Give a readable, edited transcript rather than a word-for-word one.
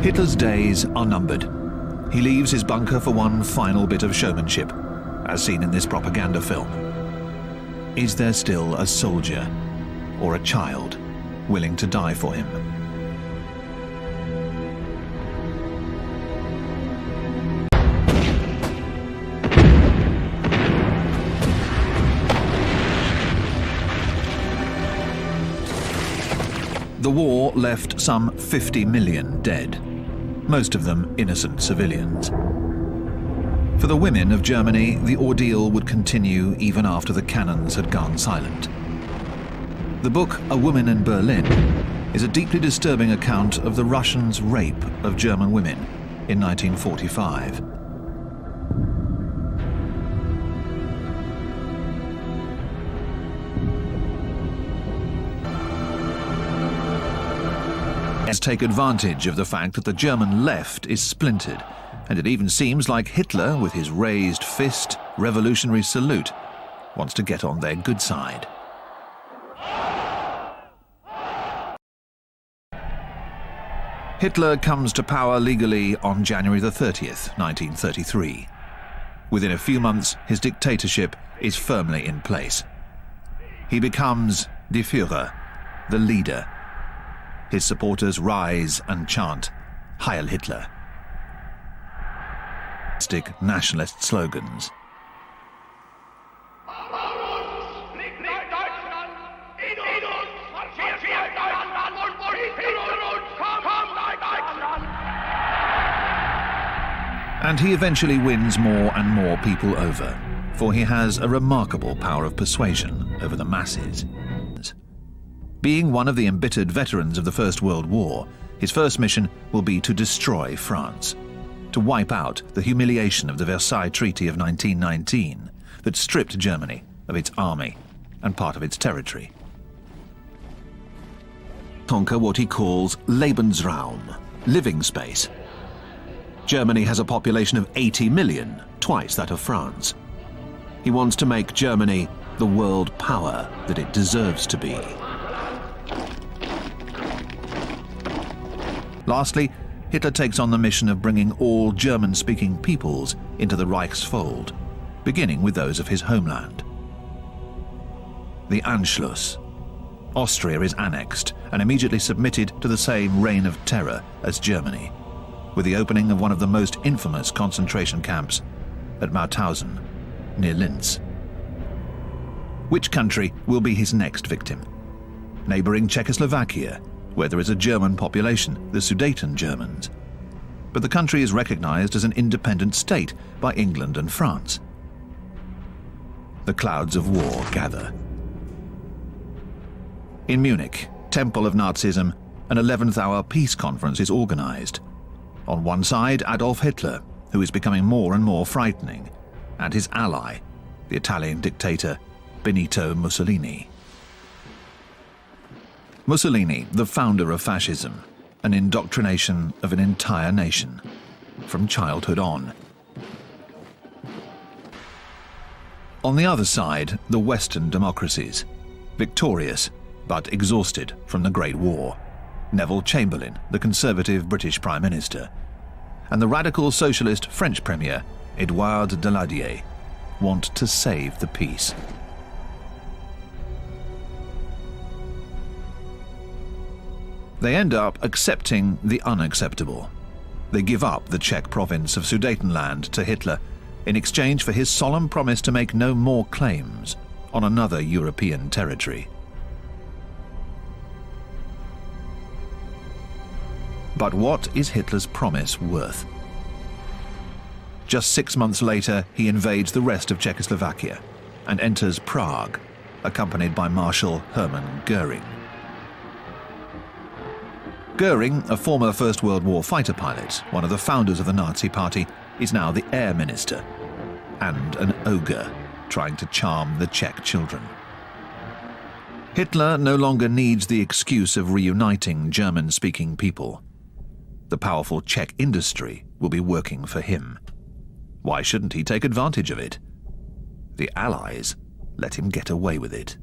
Hitler's days are numbered. He leaves his bunker for one final bit of showmanship, as seen in this propaganda film. Is there still a soldier or a child willing to die for him? The war left some 50 million dead, most of them innocent civilians. For the women of Germany, the ordeal would continue even after the cannons had gone silent. The book A Woman in Berlin is a deeply disturbing account of the Russians' rape of German women in 1945. Take advantage of the fact that the German left is splintered, and it even seems like Hitler, with his raised fist, revolutionary salute, wants to get on their good side. Hitler comes to power legally on January the 30th, 1933. Within a few months, his dictatorship is firmly in place. He becomes Die Führer, the leader. His supporters rise and chant, Heil Hitler. Nationalist slogans. And he eventually wins more and more people over, for he has a remarkable power of persuasion over the masses. Being one of the embittered veterans of the First World War, his first mission will be to destroy France, to wipe out the humiliation of the Versailles Treaty of 1919 that stripped Germany of its army and part of its territory. Conquer what he calls Lebensraum, living space. Germany has a population of 80 million, twice that of France. He wants to make Germany the world power that it deserves to be. Lastly, Hitler takes on the mission of bringing all German-speaking peoples into the Reich's fold, beginning with those of his homeland. The Anschluss. Austria is annexed and immediately submitted to the same reign of terror as Germany, with the opening of one of the most infamous concentration camps at Mauthausen, near Linz. Which country will be his next victim? Neighboring Czechoslovakia, where there is a German population, the Sudeten Germans. But the country is recognized as an independent state by England and France. The clouds of war gather. In Munich, temple of Nazism, an 11th hour peace conference is organized. On one side, Adolf Hitler, who is becoming more and more frightening, and his ally, the Italian dictator Benito Mussolini. Mussolini, the founder of fascism, an indoctrination of an entire nation, from childhood on. On the other side, the Western democracies, victorious but exhausted from the Great War. Neville Chamberlain, the conservative British Prime Minister, and the radical socialist French Premier, Édouard Daladier, want to save the peace. They end up accepting the unacceptable. They give up the Czech province of Sudetenland to Hitler in exchange for his solemn promise to make no more claims on another European territory. But what is Hitler's promise worth? Just 6 months later, he invades the rest of Czechoslovakia and enters Prague, accompanied by Marshal Hermann Göring. Göring, a former First World War fighter pilot, one of the founders of the Nazi Party, is now the air minister and an ogre trying to charm the Czech children. Hitler no longer needs the excuse of reuniting German-speaking people. The powerful Czech industry will be working for him. Why shouldn't he take advantage of it? The Allies let him get away with it.